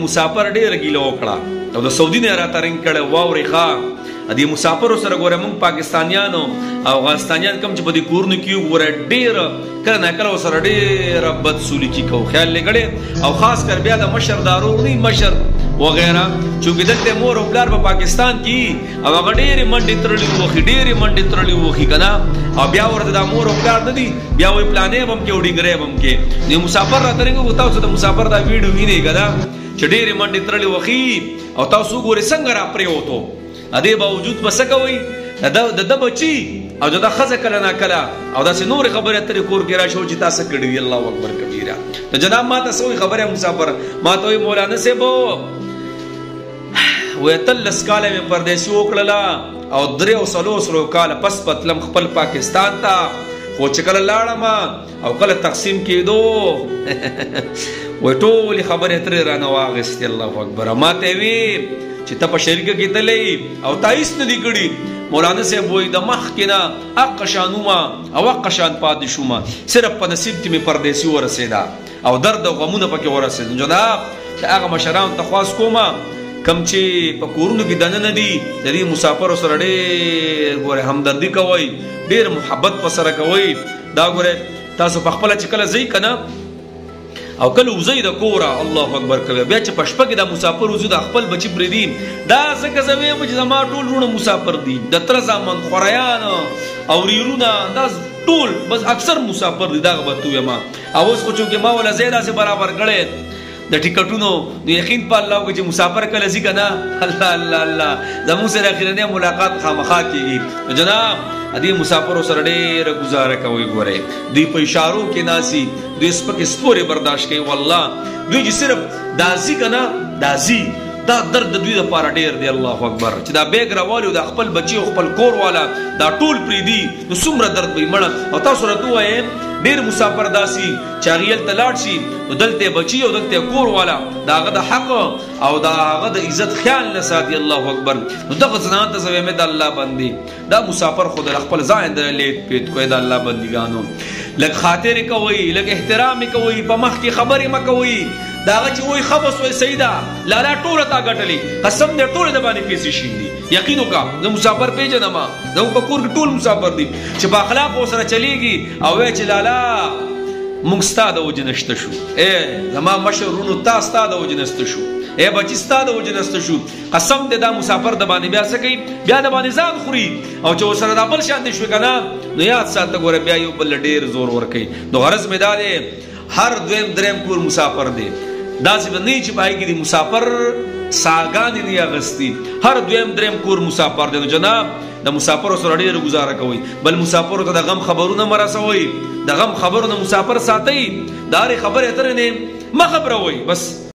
مسافر ډیر ګیله وکړه او د سعودي نه راته رنګ کړه واورې ښه دې مسافرو سره ګوره موږ پاکستانیانو او افغانستانیان کوم چې په دې کورونو کې ګوره ډیر کله نه کله سره ډیر بد سلوکي کوو خیال لګړې او خاص کر بیا د مشر دارو نه مشر وغیرہ چونکې دلته مور او پلار په پاکستان کې او هغه ډېرې منډې تړلې وخي کنه او بیا ورته د مور او پلار نه دي بیا وایي پلانې به هم کې او ډینګرې به هم کې نو مسافر راته رنګو تاسو د مسافر دا ویډیو وینئ کنه چې ډېرې منډې تړلې وخي او تاسو ګورئ څنګه را پرېوتو دې باوجود به څه کوئ د ده بچي او د ده ښځه کله ناکله او داسې نورې خبرې اترې کور کې راشي چې تا څه کړي وي الله اکبر کبیره نو جناب ما ته څه وایي خبره مسافر ما ته وایي مولانا صاحب وی 13 کاله مې پردیسي وکړله او 3 کاله پس پتلم خپل پاکستان ته خو چې کله لاړم او کله تقسیم کېدو وی ټولې خبرې اترې رانه واخېستې الله اکبر ما ته وی چې ته په شریکه کې تللی او تا هېڅ نه دي کړي مولانا صاحب وایي د مخکې نه حقه شان ومه او حقه شان پاتې شومه صرف په نصیب کې مې پردیسي ورسېده او درد او غمونه پکې ورسېده جناب د هغه مشرانو ته خواست کومه کم چې په کورونو کې دننه دي د دې مسافرو سره ډېر ګوره همدردي کوئ ډېر محبت په سره کوئ دا ګوره تاسو په خپله چې کله ځئ که نه او کله وځئ د کوره الله اکبر کوي بیا چې په شپه کې دا مسافر وځي د خپل بچي پرېږدي دا ځکه زه وایم چې زما ټول وروڼه مسافر دي د تره زامن خوریان او ریرونه دا ټول بس اکثر مسافر دي دغه به تو یم او اوس خو چونکې ما وله ځای داسې برابر کړی د ټیکټونو نو یقین په الله وکړي چې مسافر کله ځي که نه الله الله الله زموږ سره اخرنی ملاقات خامخا کېږي نو جناب دې مسافرو سره ډېره ګزاره کوئ ګورئ دوی په اشارو کې ناسي دوی سپکې سپورې برداشت کوي والله دوی چې صرف دا ځي که نه دا ځي دا درد د دوی دپاره ډېر دی الله اکبر چې دا بیګ راوالي او دا خپل بچي او خپل کور والا دا ټول پرېږدي نو څومره درد به یې مړه او تاسو راته ووایم ډېر مسافر داسي چې هغې هلته لاړ شي نو دلته بچي او دلته کور والا د هغه د حق او د هغه د عزت خیال نه ساتي الله اکبر نو دغه زنان ته زه وایم د الله بندي دا مسافر خو د خپل ځان د لیت پیت کوئ د الله بندګانو لږ خاطرې کوئ لږ احترام یې کوئ په مخ کې خبرې مه کوئ د هغه چې وایي ښه بس وایي صحیح ده لالا ټوله تا ګټلې قسم دی ټولې د باندې پیسې شیندي یقین وکړه زه مسافر پیژنم زموږ په کور کې ټول مسافر دي چې په اخلاقو سره چلیږي او وایي چې لالا موږ ستا د وجې نشته شو زما مشر ورونو تا ستا د وجې نسته شو بچي ستا د وجې نسته شو قسم دی دا مسافر د باندې بیا څه کوي بیا د باندې ځان خوري او چې ورسره دا بل شان دی شوې که نه نو یاد ساته ګوره بیا یو بل ډېر زور ورکوي نو غرض مې دا دی هر دویم دریم کور مسافر دی داسې به نه چې په هغې کې د مسافر ساګانې نه اغستي هر دویم دریم کور مسافر دی نو جناب د مسافرو سره ډېره ګزاره کوئ بل مسافرو ته د غم خبرونه مه رسوئ د غم خبرونه مسافر ساتئ د هرې خبرې اترې نه مه خبروئ بس